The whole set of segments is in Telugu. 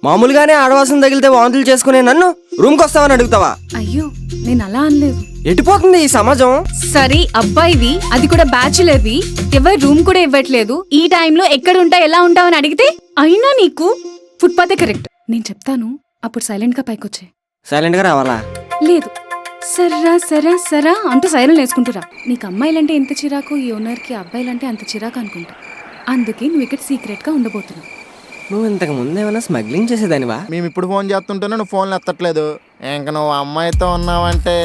మామూలుగానే ఆడవాసం తగిలితే వాంతులు చేసుకునే నన్ను రూమ్కి వస్తావని అడుగుతావా? అయ్యో నేను అలా అనలేదు. ఎటుపోతుంది ఈ సమాజం? సరే అబ్బాయివి, అది కూడా బ్యాచులర్వి, ఎవరు రూమ్ కూడా ఇవ్వట్లేదు. ఈ టైంలో ఎక్కడ ఉంటావు ఎలా ఉంటావు అని అడిగితే అయినా నీకు ఫుట్పాతే కరెక్ట్. నేను చెప్తాను, అప్పుడు సైలెంట్ గా పైకొచ్చే. సైలెంట్ గా రావాలా? లేదు, సర్రా సరా సరా అంటూ సైలెంట్ వేసుకుంటురా. నీకు అమ్మాయిలంటే ఎంత చిరాకు, ఈ ఓనర్కి అబ్బాయిలంటే అంత చిరాకు అనుకుంటా. అందుకే నువ్వు ఇక్కడ సీక్రెట్ గా ఉండబోతున్నావు. నువ్వు ఇంతకు ముందు ఏమైనా స్మగ్లింగ్ చేసేదానివా? మేము ఇప్పుడు ఫోన్ చేస్తుంటేనే నువ్వు ఫోన్లు ఎత్తట్లేదు. ఇంక నువ్వు అమ్మాయితో ఉన్నావంటే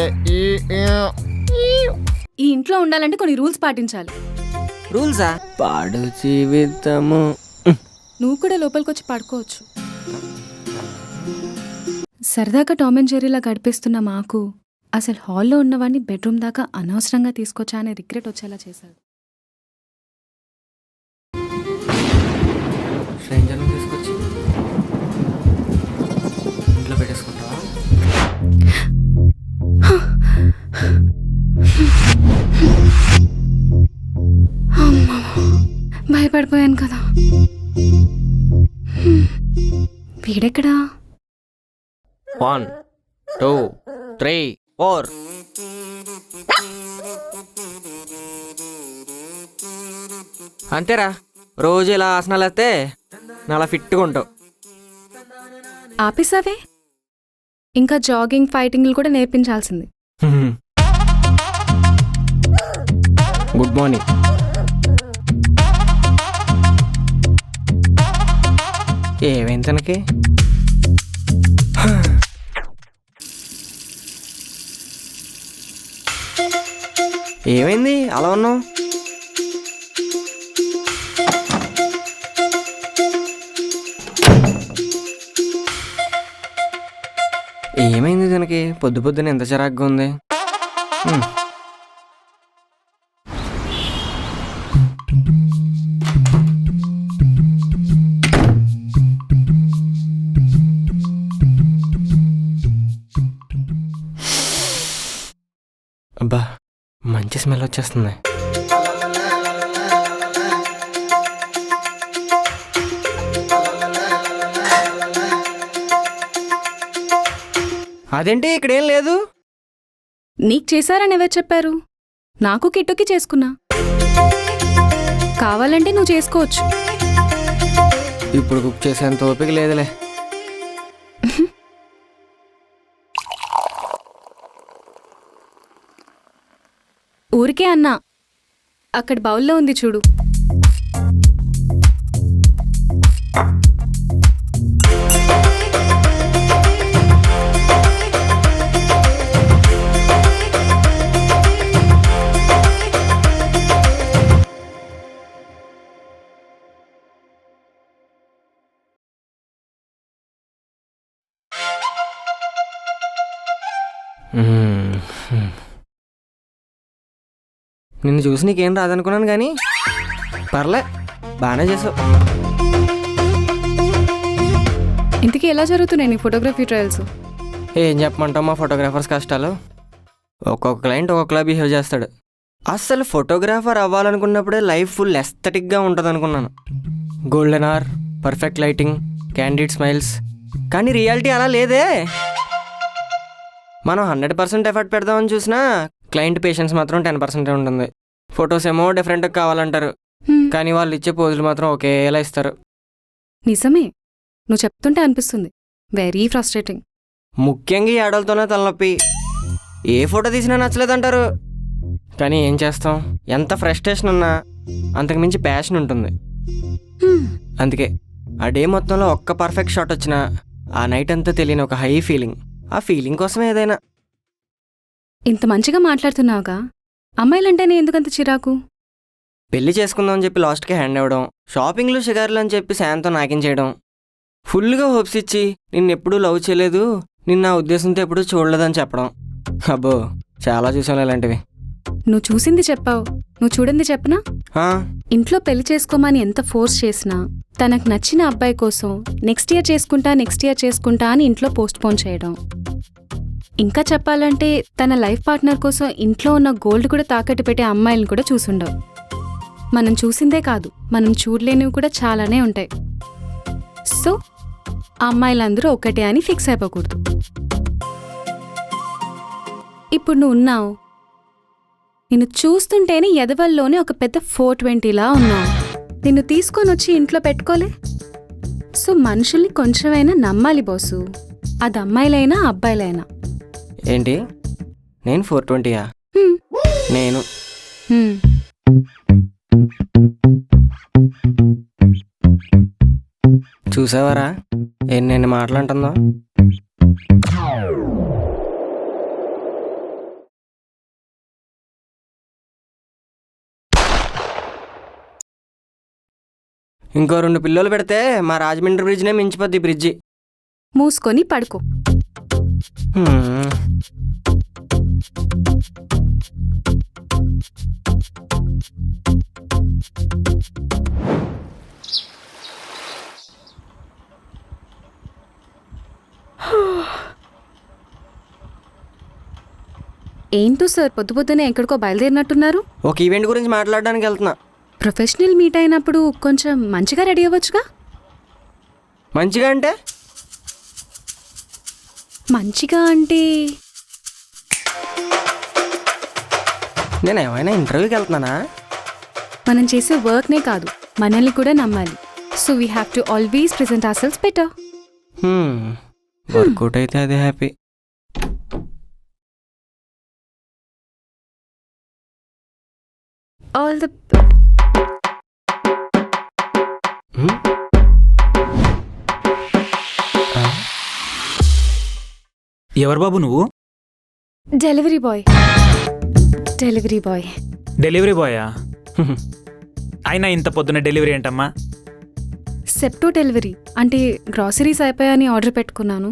ఈ ఇంట్లో ఉండాలంటే కొన్ని రూల్స్ పాటించాలి. రూల్సా? పాడు జీవితము. నువ్వు కూడా లోపలికి వచ్చి పడుకోవచ్చు. సరదాగా టామ్ అండ్ జెర్రీలా గడిపిస్తున్న మాకు అసలు హాల్లో ఉన్నవాడిని బెడ్రూమ్ దాకా అనవసరంగా తీసుకొచ్చా అనే రిగ్రెట్ వచ్చేలా చేశాడు. స్ట్రేంజర్ని తీసుకొచ్చి ఇంట్లో పెట్టేసుకుంటావా? అమ్మా, భయపడిపోయాను కదా. వీడెక్కడా? 1 2 3 4. అంతేరా, రోజు ఇలా ఆసనాలు వేస్తే అలా ఫిట్గా ఉంటావు. ఆపేసావే? ఇంకా జాగింగ్ ఫైటింగ్లు కూడా నేర్పించాల్సింది. Good morning. ఏమైంది తనకి? ఏమైంది అలా ఉన్నావు? ఏమైంది తనకి? పొద్దు పొద్దున ఎంత చిరాగ్గా ఉంది. అబ్బా, మంచి స్మెల్ వచ్చేస్తుంది. అదేంటి ఇక్కడేం లేదు? నీకు చేశారని ఎవరు చెప్పారు? నాకు కిట్టుకి చేసుకున్నా. కావాలంటే నువ్వు చేసుకోవచ్చు. ఇప్పుడు కుక్ చేసేంత ఓపిక లేదులే. ఊరికే అన్నా. అక్కడ బౌల్లో ఉంది చూడు. నిన్ను చూసి నీకేం రాదనుకున్నాను కానీ పర్లే, బాగానే చేసావు. ఇంతకీ ఎలా జరుగుతున్నాయి నీ ఫోటోగ్రఫీ ట్రయల్స్? ఏం చెప్పమంటావు మా ఫోటోగ్రాఫర్స్ కష్టాలు. ఒక్కొక్క క్లయింట్ ఒక్కొక్కలా బిహేవ్ చేస్తాడు. అస్సలు ఫోటోగ్రాఫర్ అవ్వాలనుకున్నప్పుడే లైఫ్ ఫుల్ ఎస్థెటిక్గా ఉంటుంది అనుకున్నాను. Golden hour, perfect lighting, candid smiles. కానీ రియాలిటీ అలా లేదే. మనం 100% ఎఫర్ట్ పెడదామని చూసినా క్లయింట్ పేషెన్స్ మాత్రం 10% ఉంటుంది. ఫొటోస్ ఏమో డిఫరెంట్గా కావాలంటారు, కానీ వాళ్ళు ఇచ్చే పోజులు మాత్రం ఒకేలా ఇస్తారు. నిజమే, నువ్వు చెప్తుంటే అనిపిస్తుంది. Very frustrating. ముఖ్యంగా ఈ ఆడలతోనే తలనొప్పి. ఏ ఫోటో తీసినా నచ్చలేదంటారు. కానీ ఏం చేస్తాం, ఎంత ఫ్రస్ట్రేషన్ ఉన్నా అంతకుమించి ప్యాషన్ ఉంటుంది. అందుకే ఆ డే మొత్తంలో ఒక్క పర్ఫెక్ట్ షాట్ వచ్చినా ఆ నైట్ అంతా తెలియని ఒక హై ఫీలింగ్. ఆ ఫీలింగ్ కోసమే ఏదైనా. ఇంత మంచిగా మాట్లాడుతున్నావుగా, అమ్మాయిలంటేనే ఎందుకంత చిరాకు? పెళ్లి చేసుకుందామని చెప్పి లాస్ట్కి హ్యాండ్ అవ్వడం, షాపింగ్లు షిగారులు అని చెప్పి శాంతం నాకించేయడం, ఫుల్గా హోప్స్ ఇచ్చి నిన్నెప్పుడూ లవ్ చేయలేదు, నిన్న ఉద్దేశంతో ఎప్పుడూ చూడలేదని చెప్పడం. అబ్బో, చాలా చూసాను ఇలాంటివి. నువ్వు చూసింది చెప్పావు, నువ్వు చూడింది చెప్పనా? ఇంట్లో పెళ్లి చేసుకోమని ఎంత ఫోర్స్ చేసినా తనకు నచ్చిన అబ్బాయి కోసం నెక్స్ట్ ఇయర్ చేసుకుంటా అని ఇంట్లో పోస్ట్ పోన్ చేయడం. ఇంకా చెప్పాలంటే తన లైఫ్ పార్ట్నర్ కోసం ఇంట్లో ఉన్న గోల్డ్ కూడా తాకట్టు పెట్టే అమ్మాయిలను కూడా చూసుండవు. మనం చూసిందే కాదు, మనం చూడలేనివి కూడా చాలానే ఉంటాయి. సో అమ్మాయిలందరూ ఒకటే అని ఫిక్స్ అయిపోకూడదు. ఇప్పుడు నువ్వు ఉన్నావు, నిన్ను చూస్తుంటేనే ఎదవల్లోనే ఒక పెద్ద 420లా ఉన్నావు. నిన్ను తీసుకొని వచ్చి ఇంట్లో పెట్టుకోలే. సో మనుషుల్ని కొంచెమైనా నమ్మాలి బోసు, అది అమ్మాయిలైనా అబ్బాయిలైనా. ఏంటి నేను 420యా? హ్మ్. నేను హ్మ్. చూసావరా ఎన్ని మాటలంటుందో. ఇంకో 2 పిల్లలు పెడితే మా రాజమండ్రి బ్రిడ్జ్నే మించిపోద్ది బ్రిడ్జి. మూసుకొని పడుకో. హ్మ్. ఏంటో సార్ పొద్దు పొద్దునే ఎక్కడికో బయలుదేరినట్టున్నారు. ఒక ఈవెంట్ గురించి మాట్లాడడానికి వెళ్తున్నా. ప్రొఫెషనల్ మీట్ అయినప్పుడు కొంచెం మంచిగా రెడీ అవ్వచ్చుగా. మంచిగా అంటే మంచిగా అంటే నేను ఏమైనా ఇంటర్వ్యూకి వెళ్తున్నానా? మనం చేసే వర్క్నే కాదు, మనల్ని కూడా నమ్మాలి. So we have to always present ourselves better. Work out అయితే అదే హ్యాపీ. ఆల్ ద ఎవరు బాబు నువ్వు? Delivery boy. డెలివరీ బాయా? అయినా ఇంత పొద్దున డెలివరీ ఏంటమ్మా? సెప్టో డెలివరీ అంటే గ్రాసరీస్ అయిపోయాయని ఆర్డర్ పెట్టుకున్నాను.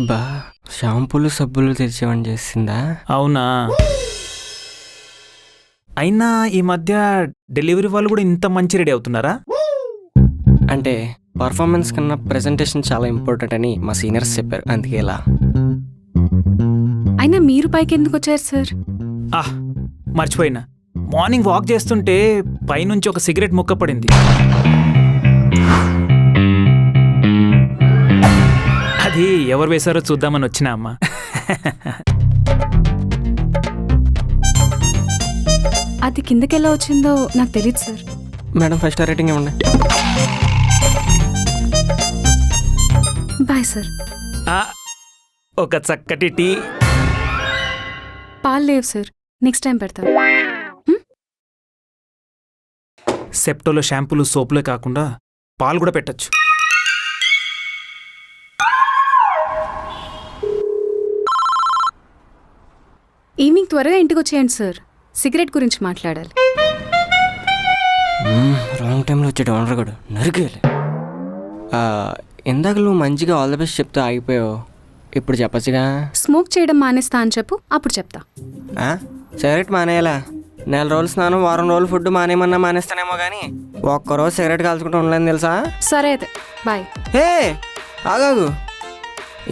బా షాంపూలు సబ్బులు తెచ్చేవని చేసిందా? అవునా? అయినా ఈ మధ్య డెలివరీ వాళ్ళు కూడా ఇంత మంచి రెడీ అవుతున్నారా? అంటే పర్ఫార్మెన్స్ కన్నా ప్రెజెంటేషన్ చాలా ఇంపార్టెంట్ అని మా సీనియర్స్ చెప్పారు, అందుకే ఇలా. అయినా మీరు పైకి ఎందుకు వచ్చారు సార్? మర్చిపోయినా, మార్నింగ్ వాక్ చేస్తుంటే పైనుంచి ఒక సిగరెట్ ముక్క పడింది. అది ఎవరు వేశారో చూద్దామని వచ్చినా అమ్మా. అది కిందకెలా వచ్చిందో నాకు తెలియదు సార్. మేడం 5 స్టార్ రేటింగ్ ఇవ్వండి. Bye sir. ఒక చక్కటి టీ. పాలు లేవు సార్, నెక్స్ట్ టైం పెడతాను. సెప్టోలో షాంపూలు సోపులే కాకుండా పాలు కూడా పెట్టచ్చు. ఈవినింగ్ త్వరగా ఇంటికి వచ్చేయండి సార్, సిగరెట్ గురించి మాట్లాడాలి. రాంగ్ టైంలో వచ్చాడు ఓనర్ కూడా నరికేయాలి. ఇందాక నువ్వు మంచిగా ఆల్ ద బెస్ట్ చెప్తే ఆగిపోయావు, ఇప్పుడు చెప్పచ్చుగా. స్మోక్ చేయడం మానేస్తా అని చెప్పు, అప్పుడు చెప్తా. సిగరెట్ మానేయాలా? 4 రోజులు స్నానం, 1 వారం రోజులు ఫుడ్ మానేమన్నా మానేస్తానేమో కానీ ఒక్కరోజు సిగరెట్ కాల్చుకుంటూ ఉండలేని తెలుసా? సరే అయితే బాయ్. ఆగాగు.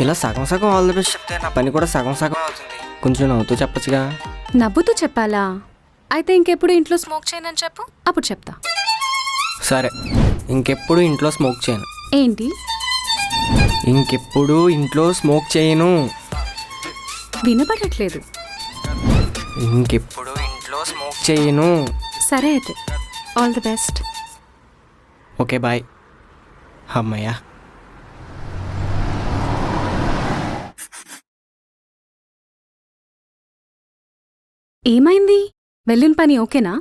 ఇలా సగం సగం ఆల్ ద బెస్ట్ చెప్తే నా పని కూడా సగం సగం అవుతుంది. కొంచెం నవ్వుతూ చెప్పచ్చుగా. నవ్వుతూ చెప్పాలా? అయితే ఇంకెప్పుడు ఇంట్లో స్మోక్ చేయనని చెప్పు, అప్పుడు చెప్తా. సరే, ఇంకెప్పుడు ఇంట్లో స్మోక్ చేయను. ఏంటి? ఇంకెప్పుడు ఇంట్లో స్మోక్ చేయను. వినపడట్లేదు. ఇంకెప్పుడు ఇంట్లో స్మోక్ చేయను. సరే అయితే, all the best. Okay bye. అమ్మయ్యా. ఏమైంది? వెళ్ళిన పని ఓకేనా?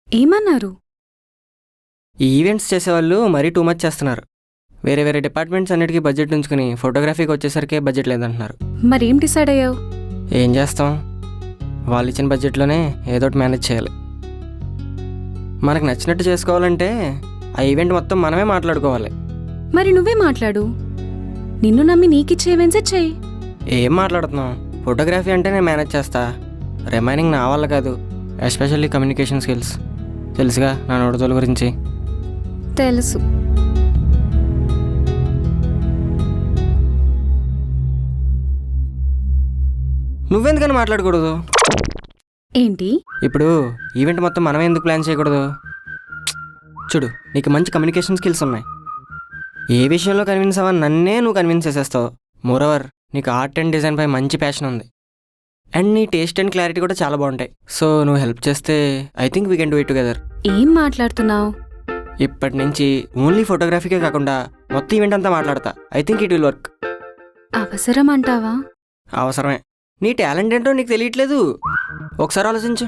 ఏమన్నారు? ఈ ఈవెంట్స్ చేసేవాళ్ళు మరీ టూ మచ్ చేస్తున్నారు. వేరే వేరే డిపార్ట్మెంట్స్ అన్నిటికీ బడ్జెట్ ఉంచుకుని ఫోటోగ్రఫీకి వచ్చేసరికి బడ్జెట్ లేదంటున్నారు. మరేం డిసైడ్ అయ్యావు? ఏం చేస్తాం, వాళ్ళు ఇచ్చిన బడ్జెట్లోనే ఏదోటి మేనేజ్ చేయాలి. మనకు నచ్చినట్టు చేసుకోవాలంటే ఆ ఈవెంట్ మొత్తం మనమే మాట్లాడుకోవాలి. మరి నువ్వే మాట్లాడు. నిన్ను నమ్మి నీకిచ్చే ఈవెంట్సే చెయ్యి. ఏం మాట్లాడుతున్నావు? ఫోటోగ్రఫీ అంటే నేను మేనేజ్ చేస్తా, రిమైనింగ్ నా వల్ల కాదు. Especially communication skills. తెలుసుగా నా నోడుతోల గురించి. తెలుసు. నువ్వెందుకని మాట్లాడకూడదు? ఏంటి? ఇప్పుడు ఈవెంట్ మొత్తం మనమే ఎందుకు ప్లాన్ చేయకూడదు? చూడు, నీకు మంచి కమ్యూనికేషన్ స్కిల్స్ ఉన్నాయి. ఏ విషయంలో కన్విన్స్ అవ్వని నన్నే నువ్వు కన్విన్స్ చేసేస్తావు. మోరోవర్ నీకు ఆర్ట్ అండ్ డిజైన్ పై మంచి ప్యాషన్ ఉంది. అండ్ నీ టేస్ట్ అండ్ క్లారిటీ కూడా చాలా బాగుంటాయి. సో నువ్వు హెల్ప్ చేస్తే I think we can do it together. ఏం మాట్లాడుతున్నావు? ఇప్పటి నుంచి ఓన్లీ ఫోటోగ్రఫీకే కాకుండా మొత్తం ఈవెంట్ అంతా మాట్లాడతా. I think it will work. అవసరం అంటావా? అవసరమే. నీ టాలెంట్ ఏంటో నీకు తెలియట్లేదు. ఒకసారి ఆలోచించు.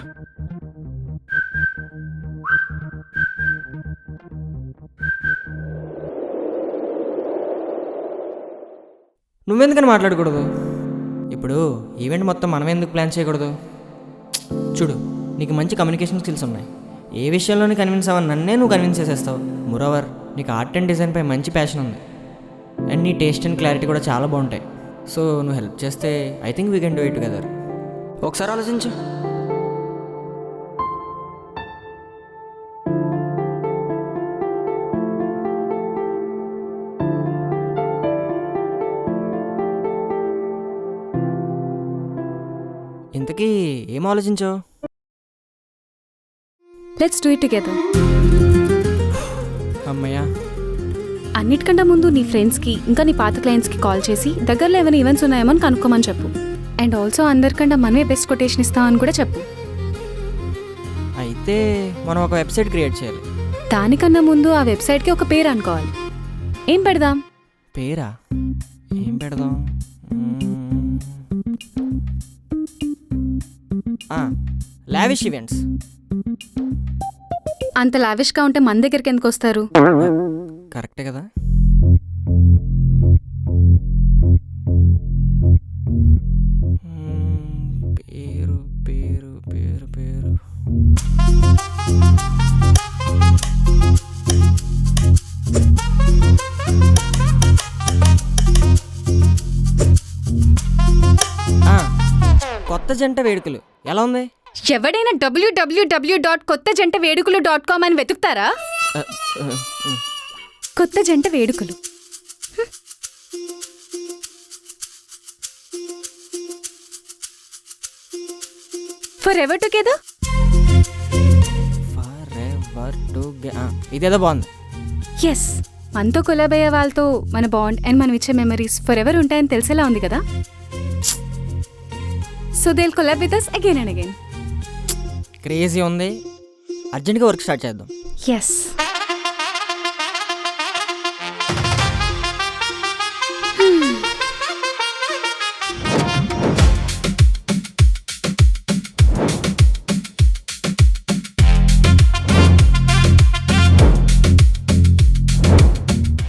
నువ్వెందుకని మాట్లాడకూడదు? ఇప్పుడు ఈవెంట్ మొత్తం మనం ఎందుకు ప్లాన్ చేయకూడదు? చూడు, నీకు మంచి కమ్యూనికేషన్ స్కిల్స్ ఉన్నాయి. ఏ విషయంలోనే కన్విన్స్ అవ్వని నన్నే నువ్వు కన్విన్స్ చేసేస్తావు. మోరోవర్ నీకు ఆర్ట్ అండ్ డిజైన్ పై మంచి ప్యాషన్ ఉంది. అండ్ నీ టేస్ట్ అండ్ క్లారిటీ కూడా చాలా బాగుంటాయి. సో నువ్వు హెల్ప్ చేస్తే I think we can do it together. ఒకసారి ఆలోచించు. ఇంతకీ ఏం ఆలోచించావు? Let's do it together. అమ్మయ్యా. అన్నిటికంటే ముందు నీ ఫ్రెండ్స్కి ఇంకా నీ పాత క్లయింట్స్కి కాల్ చేసి దగ్గరలో ఏమైనా ఈవెంట్స్ ఉన్నాయేమో అని కనుక్కోమని చెప్పు. అండ్ ఆల్సో అందరికంటే మనమే బెస్ట్ కొటేషన్ ఇస్తామని కూడా చెప్పు. అయితే మనం ఒక వెబ్సైట్ క్రియేట్ చేయాలి. దానికన్నా ముందు ఆ వెబ్సైట్కి ఒక పేరు అనుకోవాలి. ఏం పెడదాం? పేరా? ఏం పెడదాం? Lavish events. అంత లావిష్గా ఉంటే మన దగ్గరికి ఎందుకు వస్తారు? కరెక్టే కదా. పేరు పేరు పేరు పేరు కొత్త జంట వేడుకలు ఎలా ఉంది? ఎవడైనా www.kottajantavedukalu.com అని వెతుకుతారా? కొత్త జంట వేడుకలు. For ever together. ఇదేదో బాగుంది. ఎస్, మనతో కొలాబ్ అయ్యే వాళ్ళతో మన బాండ్ అండ్ మనం ఇచ్చే మెమరీస్ ఫర్ ఎవర్ ఉంటాయని తెలిసేలా ఉంది కదా. So they will collab with us again and again. Crazy ఉంది. అర్జెంట్గా వర్క్ స్టార్ట్ చేద్దాం. ఎస్.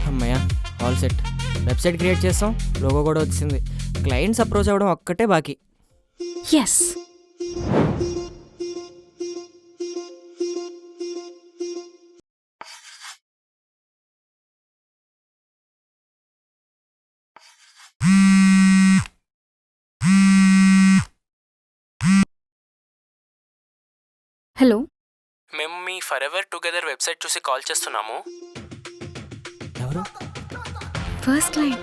అమ్మయ్యా, ఆల్ సెట్. వెబ్సైట్ క్రియేట్ చేస్తాం, లోగో కూడా వచ్చింది. క్లయింట్స్ అప్రోచ్ అవ్వడం ఒక్కటే బాకీ. ఎస్. హలో, మేము me for ever together website చూసి కాల్ చేస్తున్నాము. ఎవరు? First line.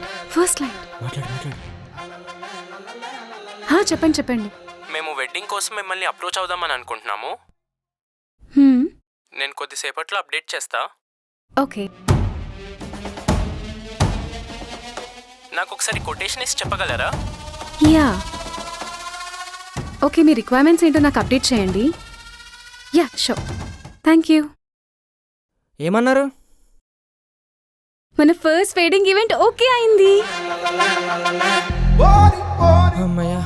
మాట్లాడు. చెప్పండి. మేము వెడ్డింగ్ కోసం మిమ్మల్ని అప్రోచ్ అవుదామని అనుకుంటున్నాము. నేను కొద్దిసేపట్లో అప్డేట్ చేస్తా. ఓకే. నాకు ఒకసారి కొటేషన్ ఇచ్చి చెప్పగలరా? యా. ఓకే, మీ రిక్వైర్మెంట్స్ ఏంటో నాకు అప్డేట్ చేయండి. Yeah, sure. Thank you. ఏమన్నారు? మన ఫస్ట్ వెడ్డింగ్ ఈవెంట్ ఓకే అయింది. అమ్మయ్యా,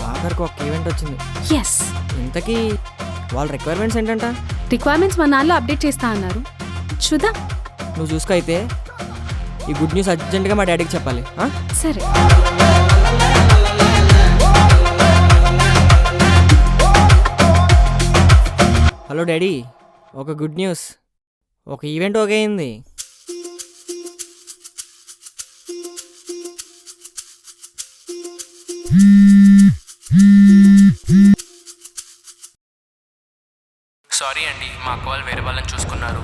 ఆఖరికి ఒక ఈవెంట్ వచ్చింది. ఎస్. ఇంతకీ వాళ్ళ రిక్వైర్మెంట్స్ ఏంటంట? రిక్వైర్మెంట్స్ మా నాన్నలో అప్డేట్ చేస్తా అన్నారు. చూద్దాం. నువ్వు చూసుకో. అయితే ఈ గుడ్ న్యూస్ అర్జెంట్గా మా డాడీకి చెప్పాలి. సరే. హలో డాడీ, ఒక గుడ్ న్యూస్. ఒక ఈవెంట్ ఓకే అయింది. సారీ అండి, మా కాల్ వేరే వాళ్ళని చూసుకున్నారు.